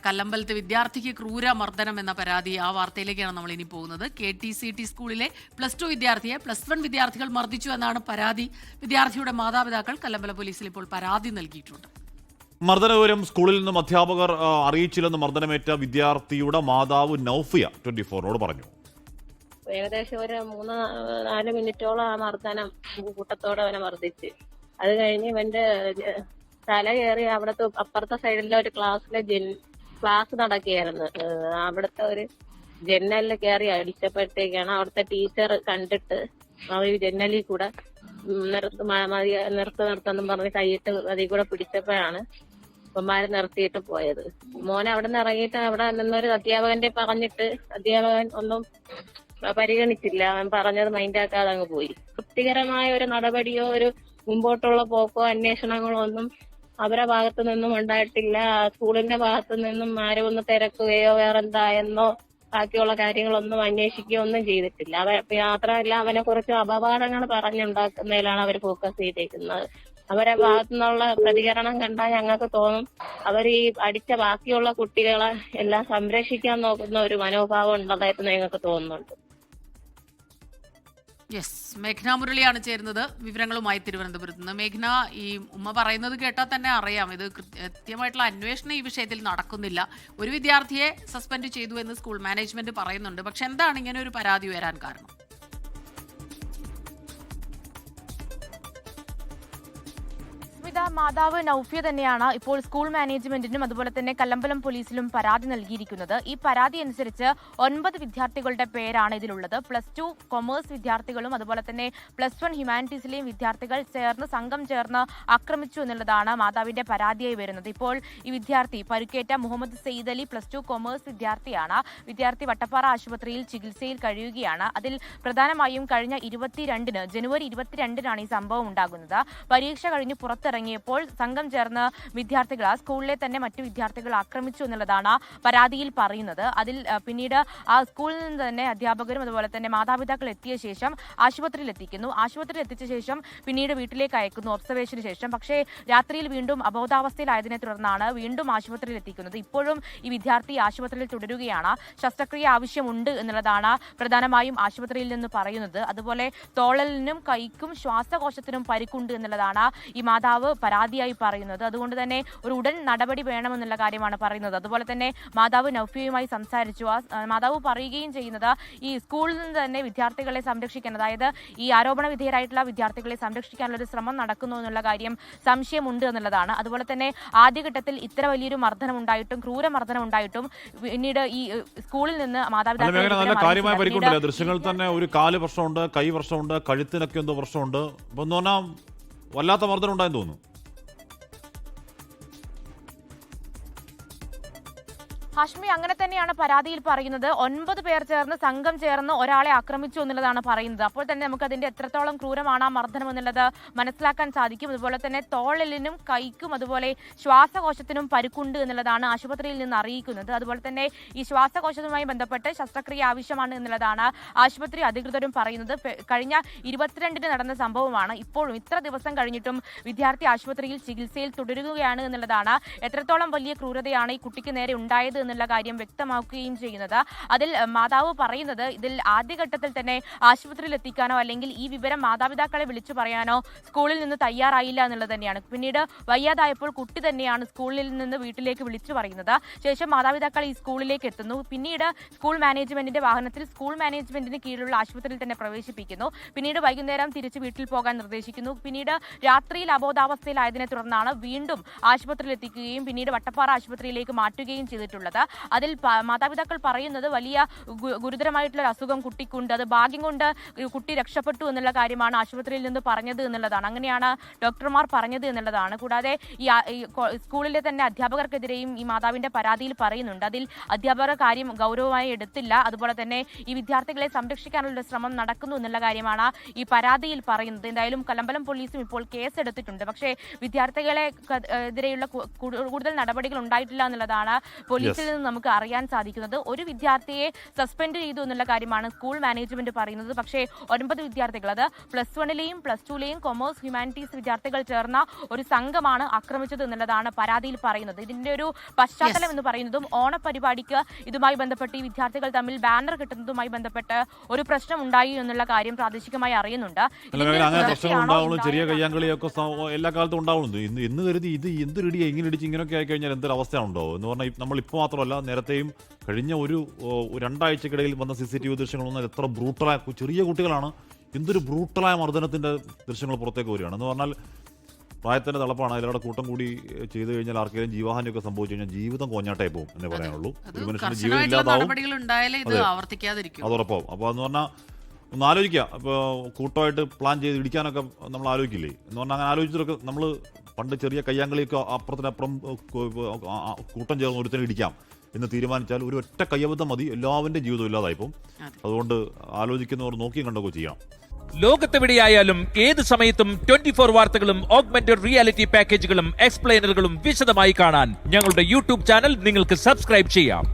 കല്ലമ്പലത്തെ വിദ്യാർത്ഥിക്ക് ക്രൂരമർദ്ദനം എന്ന പരാതി, ആ വാർത്തയിലേക്കാണ് നമ്മൾ ഇനി പോകുന്നത്. KTCT സ്കൂളിലെ +2 വിദ്യാർത്ഥിയെ +1 വിദ്യാർത്ഥികൾ മർദ്ദിച്ചു എന്നാണ് പരാതി. വിദ്യാർത്ഥിയുടെ മാതാപിതാക്കൾ കല്ലമ്പലം പോലീസിൽ ഇപ്പോൾ പരാതി നൽകിയിട്ടുണ്ട്. മർദ്ദനവിവരം സ്കൂളിൽ നിന്നും അധ്യാപകർ അറിയിച്ചില്ലെന്ന് മർദ്ദനമേറ്റ വിദ്യാർത്ഥിയുടെ മാതാവ് നൗഫിയ 24 പറഞ്ഞു. ഏകദേശം ഒരു 3-4 മിനിറ്റോളം ആ മർദ്ദനം കൂട്ടത്തോടെ അവനെ മർദ്ദിച്ച്. അത് കഴിഞ്ഞ് ഇവന്റെ തല കയറി അവിടുത്തെ അപ്പുറത്തെ സൈഡിലെ ഒരു ക്ലാസ് നടക്കുകയായിരുന്നു. അവിടുത്തെ ഒരു ജനലിൽ കയറി അടിച്ചപ്പോഴത്തേക്കാണ് അവിടുത്തെ ടീച്ചർ കണ്ടിട്ട് അവർ ജനലിൽ കൂടെ നിർത്തുന്നെന്നും പറഞ്ഞ് കൈയിട്ട് അതിൽ കൂടെ പിടിച്ചപ്പോഴാണ് ഇവന്മാര് നിർത്തിയിട്ട് പോയത്. മോനെ അവിടെ നിന്ന് ഇറങ്ങിയിട്ട് അവിടെ നിന്നൊരു അധ്യാപകന്റെ പറഞ്ഞിട്ട് അധ്യാപകൻ ഒന്നും പരിഗണിച്ചില്ല. അവൻ പറഞ്ഞത് മൈൻഡാക്കാതെ അങ്ങ് പോയി. തൃപ്തികരമായ ഒരു നടപടിയോ ഒരു മുമ്പോട്ടുള്ള പോക്കോ അന്വേഷണങ്ങളോ ഒന്നും അവരുടെ ഭാഗത്തു നിന്നും ഉണ്ടായിട്ടില്ല. സ്കൂളിന്റെ ഭാഗത്തു നിന്നും ആരും ഒന്ന് തിരക്കുകയോ വേറെന്തായെന്നോ ബാക്കിയുള്ള കാര്യങ്ങളൊന്നും അന്വേഷിക്കുകയോ ഒന്നും ചെയ്തിട്ടില്ല. മാത്രമല്ല അവനെ കുറിച്ച് അപവാദങ്ങൾ പറഞ്ഞുണ്ടാക്കുന്നതിലാണ് അവർ ഫോക്കസ് ചെയ്തേക്കുന്നത്. അവരെ ഭാഗത്തു നിന്നുള്ള പ്രതികരണം കണ്ടാൽ ഞങ്ങൾക്ക് തോന്നും അവർ ഈ അടിച്ച ബാക്കിയുള്ള കുട്ടികളെ എല്ലാം സംരക്ഷിക്കാൻ നോക്കുന്ന ഒരു മനോഭാവം ഉള്ളതായിട്ട് ഞങ്ങൾക്ക് തോന്നുന്നുണ്ട്. യെസ്, മേഘ്ന മുരളിയാണ് ചേരുന്നത് വിവരങ്ങളുമായി തിരുവനന്തപുരത്ത് നിന്ന്. മേഘ്ന, ഈ ഉമ്മ പറയുന്നത് കേട്ടാൽ തന്നെ അറിയാം ഇത് കൃത്യമായിട്ടുള്ള അന്വേഷണം ഈ വിഷയത്തിൽ നടക്കുന്നില്ല. ഒരു വിദ്യാർത്ഥിയെ സസ്പെൻഡ് ചെയ്തു എന്ന് സ്കൂൾ മാനേജ്മെന്റ് പറയുന്നുണ്ട്. പക്ഷെ എന്താണ് ഇങ്ങനെ ഒരു പരാതി ഉയരാൻ കാരണം? മാതാവ് നൗഫിയ തന്നെയാണ് ഇപ്പോൾ സ്കൂൾ മാനേജ്മെന്റിനും അതുപോലെ തന്നെ കല്ലമ്പലം പോലീസിലും പരാതി നൽകിയിരിക്കുന്നത്. ഈ പരാതി അനുസരിച്ച് 9 വിദ്യാർത്ഥികളുടെ പേരാണ് ഇതിലുള്ളത്. +2 കൊമേഴ്സ് വിദ്യാർത്ഥികളും അതുപോലെ തന്നെ +1 ഹ്യൂമാനിറ്റീസിലെയും വിദ്യാർത്ഥികൾ സംഘം ചേർന്ന് ആക്രമിച്ചു എന്നുള്ളതാണ് മാതാവിന്റെ പരാതിയായി വരുന്നത്. ഇപ്പോൾ ഈ വിദ്യാർത്ഥി പരുക്കേറ്റ മുഹമ്മദ് സെയ്ദ് അലി +2 കൊമേഴ്സ് വിദ്യാർത്ഥിയാണ്. വിദ്യാർത്ഥി വട്ടപ്പാറ ആശുപത്രിയിൽ ചികിത്സയിൽ കഴിയുകയാണ്. അതിൽ പ്രധാനമായും കഴിഞ്ഞ ജനുവരി 22-നാണ് ഈ സംഭവം ഉണ്ടാകുന്നത്. പരീക്ഷ കഴിഞ്ഞ് പുറത്തിറങ്ങിയപ്പോൾ സംഘം ചേർന്ന് വിദ്യാർത്ഥികൾ ആ സ്കൂളിലെ തന്നെ മറ്റു വിദ്യാർത്ഥികൾ ആക്രമിച്ചു എന്നുള്ളതാണ് പരാതിയിൽ പറയുന്നത്. അതിൽ പിന്നീട് ആ സ്കൂളിൽ നിന്ന് തന്നെ അധ്യാപകരും അതുപോലെ തന്നെ മാതാപിതാക്കൾ എത്തിയ ശേഷം ആശുപത്രിയിൽ എത്തിച്ച ശേഷം പിന്നീട് വീട്ടിലേക്ക് അയക്കുന്നു ഒബ്സർവേഷന് ശേഷം. പക്ഷേ രാത്രിയിൽ വീണ്ടും അബോധാവസ്ഥയിലായതിനെ തുടർന്നാണ് വീണ്ടും ആശുപത്രിയിൽ എത്തിക്കുന്നത്. ഇപ്പോഴും ഈ വിദ്യാർത്ഥി ആശുപത്രിയിൽ തുടരുകയാണ്. ശസ്ത്രക്രിയ ആവശ്യമുണ്ട് എന്നുള്ളതാണ് പ്രധാനമായും ആശുപത്രിയിൽ നിന്ന് പറയുന്നത്. അതുപോലെ തോളലിനും കൈക്കും ശ്വാസകോശത്തിനും പരിക്കുണ്ട് എന്നുള്ളതാണ് ഈ മാതാവ് പരാതിയായി പറയുന്നത്. അതുകൊണ്ട് തന്നെ ഒരു ഉടൻ നടപടി വേണമെന്നുള്ള കാര്യമാണ് പറയുന്നത്. അതുപോലെ തന്നെ മാതാവ് നൗഫിയയുമായി സംസാരിച്ചു. മാതാവ് പറയുകയും ചെയ്യുന്നത് ഈ സ്കൂളിൽ നിന്ന് തന്നെ വിദ്യാർത്ഥികളെ സംരക്ഷിക്കാൻ, അതായത് ഈ ആരോപണ വിധേയരായിട്ടുള്ള വിദ്യാർത്ഥികളെ സംരക്ഷിക്കാനുള്ള ഒരു ശ്രമം നടക്കുന്നു എന്നുള്ള കാര്യം സംശയമുണ്ട് എന്നുള്ളതാണ്. അതുപോലെ തന്നെ ആദ്യഘട്ടത്തിൽ ഇത്ര വലിയൊരു മർദ്ദനം ഉണ്ടായിട്ടും ക്രൂരമർദ്ദനം ഉണ്ടായിട്ടും പിന്നീട് ഈ സ്കൂളിൽ നിന്ന് മാതാപിതാക്കൾ ദൃശ്യങ്ങൾ തന്നെ ഒരു കാല് പ്രശ്നമുണ്ട്, കൈ പ്രശ്നമുണ്ട്, കഴുത്തിനൊക്കെ എന്തോ പ്രശ്നമുണ്ട്. വല്ലാത്ത മർദ്ദനം ഉണ്ടായെന്ന് തോന്നുന്നു. ഹാഷ്മി, അങ്ങനെ തന്നെയാണ് പരാതിയിൽ പറയുന്നത്. 9 പേർ ചേർന്ന് സംഘം ചേർന്ന് ഒരാളെ ആക്രമിച്ചു എന്നുള്ളതാണ് പറയുന്നത്. അപ്പോൾ തന്നെ നമുക്ക് അതിന്റെ എത്രത്തോളം ക്രൂരമാണ് ആ മർദ്ദനം എന്നുള്ളത് മനസ്സിലാക്കാൻ സാധിക്കും. അതുപോലെ തന്നെ തോളലിനും കൈക്കും അതുപോലെ ശ്വാസകോശത്തിനും പരിക്കുണ്ട് എന്നുള്ളതാണ് ആശുപത്രിയിൽ നിന്ന് അറിയിക്കുന്നത്. അതുപോലെ തന്നെ ഈ ശ്വാസകോശവുമായി ബന്ധപ്പെട്ട് ശസ്ത്രക്രിയ ആവശ്യമാണ് എന്നുള്ളതാണ് ആശുപത്രി അധികൃതരും പറയുന്നത്. കഴിഞ്ഞ 22-ന് നടന്ന സംഭവമാണ്. ഇപ്പോഴും ഇത്ര ദിവസം കഴിഞ്ഞിട്ടും വിദ്യാർത്ഥി ആശുപത്രിയിൽ ചികിത്സയിൽ തുടരുകയാണ് എന്നുള്ളതാണ് എത്രത്തോളം വലിയ ക്രൂരതയാണ് ഈ കുട്ടിക്ക് നേരെ ഉണ്ടായത് എന്നുള്ള കാര്യം വ്യക്തമാക്കുകയും ചെയ്യുന്നത്. അതിൽ മാതാവ് പറയുന്നത് ഇതിൽ ആദ്യഘട്ടത്തിൽ തന്നെ ആശുപത്രിയിൽ എത്തിക്കാനോ അല്ലെങ്കിൽ ഈ വിവരം മാതാപിതാക്കളെ വിളിച്ചു പറയാനോ സ്കൂളിൽ നിന്ന് തയ്യാറായില്ല എന്നുള്ളത് തന്നെയാണ്. പിന്നീട് വയ്യാതായപ്പോൾ കുട്ടി തന്നെയാണ് സ്കൂളിൽ നിന്ന് വീട്ടിലേക്ക് വിളിച്ചു പറയുന്നത്. ശേഷം മാതാപിതാക്കൾ ഈ സ്കൂളിലേക്ക് എത്തുന്നു. പിന്നീട് സ്കൂൾ മാനേജ്മെന്റിന്റെ വാഹനത്തിൽ സ്കൂൾ മാനേജ്മെന്റിന് കീഴിലുള്ള ആശുപത്രിയിൽ തന്നെ പ്രവേശിപ്പിക്കുന്നു. പിന്നീട് വൈകുന്നേരം തിരിച്ച് വീട്ടിൽ പോകാൻ നിർദ്ദേശിക്കുന്നു. പിന്നീട് രാത്രിയിൽ അബോധാവസ്ഥയിലായതിനെ തുടർന്നാണ് വീണ്ടും ആശുപത്രിയിൽ എത്തിക്കുകയും പിന്നീട് വട്ടപ്പാറ ആശുപത്രിയിലേക്ക് മാറ്റുകയും ചെയ്തിട്ടുള്ളത്. അതിൽ മാതാപിതാക്കൾ പറയുന്നത് വലിയ ഗുരുതരമായിട്ടുള്ള അസുഖം കുട്ടിക്കുണ്ട്, അത് ഭാഗ്യം കൊണ്ട് കുട്ടി രക്ഷപ്പെട്ടു എന്നുള്ള കാര്യമാണ് ആശുപത്രിയിൽ നിന്ന് പറഞ്ഞത് എന്നുള്ളതാണ്. അങ്ങനെയാണ് ഡോക്ടർമാർ പറഞ്ഞത് എന്നുള്ളതാണ്. കൂടാതെ ഈ സ്കൂളിലെ തന്നെ അധ്യാപകർക്കെതിരെയും ഈ മാതാവിന്റെ പരാതിയിൽ പറയുന്നുണ്ട്. അതിൽ അധ്യാപകർ കാര്യം ഗൗരവമായി എടുത്തില്ല. അതുപോലെ തന്നെ ഈ വിദ്യാർത്ഥികളെ സംരക്ഷിക്കാനുള്ള ശ്രമം നടക്കുന്നു എന്നുള്ള കാര്യമാണ് ഈ പരാതിയിൽ പറയുന്നത്. എന്തായാലും കല്ലമ്പലം പോലീസും ഇപ്പോൾ കേസ് എടുത്തിട്ടുണ്ട്. പക്ഷേ വിദ്യാർത്ഥികളെ എതിരെയുള്ള കൂടുതൽ നടപടികൾ ഉണ്ടായിട്ടില്ല എന്നുള്ളതാണ് പോലീസ് റിപ്പോർട്ടിൽ നിന്ന് നമുക്ക് അറിയാൻ സാധിക്കുന്നത് ഒരു വിദ്യാർത്ഥിയെ സസ്പെൻഡ് ചെയ്തു എന്നുള്ള കാര്യമാണ് സ്കൂൾ മാനേജ്മെന്റ് പറയുന്നത്. പക്ഷേ 9 വിദ്യാർത്ഥികൾ, അത് +1ലെയും +2ലെയും കൊമേഴ്സ് ഹ്യൂമാനിറ്റീസ് വിദ്യാർത്ഥികൾ ചേർന്ന ഒരു സംഘമാണ് ആക്രമിച്ചത് എന്നുള്ളതാണ് പരാതിയിൽ പറയുന്നത്. ഇതിന്റെ ഒരു പശ്ചാത്തലം എന്ന് പറയുന്നതും ഓണപരിപാടിക്ക് ഇതുമായി ബന്ധപ്പെട്ട് ഈ വിദ്യാർത്ഥികൾ തമ്മിൽ ബാനർ കിട്ടുന്നതുമായി ബന്ധപ്പെട്ട് ഒരു പ്രശ്നം ഉണ്ടായി എന്നുള്ള കാര്യം പ്രാദേശികമായി അറിയുന്നുണ്ട്. അങ്ങനെ പ്രശ്നങ്ങൾ ഉണ്ടാവുള്ളൂ, ചെറിയ കയ്യാങ്കളിയൊക്കെ എല്ലാ കാലത്തും ഉണ്ടാവുന്നു. ഇന്ന് കരുതി ഇത് എന്തൊരിടിയ ഇങ്ങനെ ഇടിച്ച് ഇങ്ങനെയൊക്കെ ആയിക്കഴിഞ്ഞാൽ എന്തൊരു അവസ്ഥയാണുണ്ടോ എന്ന് പറഞ്ഞാൽ നമ്മളിപ്പോൾ മാത്രമല്ല നേരത്തെയും കഴിഞ്ഞ ഒരു 2 ആഴ്ചക്കിടയിൽ വന്ന CCTV ദൃശ്യങ്ങളൊന്നും എത്ര ബ്രൂട്ടലായ ചെറിയ കുട്ടികളാണ്, എന്തൊരു ബ്രൂട്ടലായ മർദ്ദനത്തിന്റെ ദൃശ്യങ്ങൾ പുറത്തേക്ക് വരികയാണ്. എന്ന് പറഞ്ഞാൽ പ്രായത്തിന്റെ തളപ്പാണ്. അതിലൂടെ കൂട്ടം കൂടി ചെയ്തു കഴിഞ്ഞാൽ ആർക്കെങ്കിലും ജീവഹാനിയൊക്കെ സംഭവിച്ചു കഴിഞ്ഞാൽ ജീവിതം കോഞ്ഞാട്ടായി പോകും എന്നേ പറയാനുള്ളൂ. ഒരു മനുഷ്യന്റെ ജീവൻ ഇല്ലാതാവും, അതുറപ്പാവും. അപ്പോൾ എന്ന് പറഞ്ഞാൽ ഒന്ന് ആലോചിക്കുക. ഇപ്പോൾ കൂട്ടമായിട്ട് പ്ലാൻ ചെയ്ത് ഇടിക്കാനൊക്കെ നമ്മൾ ആലോചിക്കില്ലേ എന്ന് പറഞ്ഞാൽ അങ്ങനെ ആലോചിച്ചിട്ടൊക്കെ നമ്മൾ പണ്ട് ചെറിയ കയ്യാങ്കളിയൊക്കെ അപ്പുറത്തിനപ്പുറം കൂട്ടം ചേർന്ന് ഒരുത്തനെ ഇടിക്കാം എന്ന് തീരുമാനിച്ചാൽ ഒരു ഒറ്റ കയ്യബദ്ധം മതി, എല്ലാവരുടെയും ജീവിതം ഇല്ലാതായിപ്പോൾ. അതുകൊണ്ട് ആലോചിക്കുന്നവർ നോക്കിയും കണ്ടൊക്കെ ചെയ്യാം. ലോകത്തെവിടെയായാലും ഏത് സമയത്തും 24 വാർത്തകളും ഓഗ്മെന്റഡ് റിയാലിറ്റി പാക്കേജുകളും എക്സ്പ്ലെയിനറുകളും വിശദമായി കാണാൻ ഞങ്ങളുടെ യൂട്യൂബ് ചാനൽ നിങ്ങൾക്ക് സബ്സ്ക്രൈബ് ചെയ്യാം.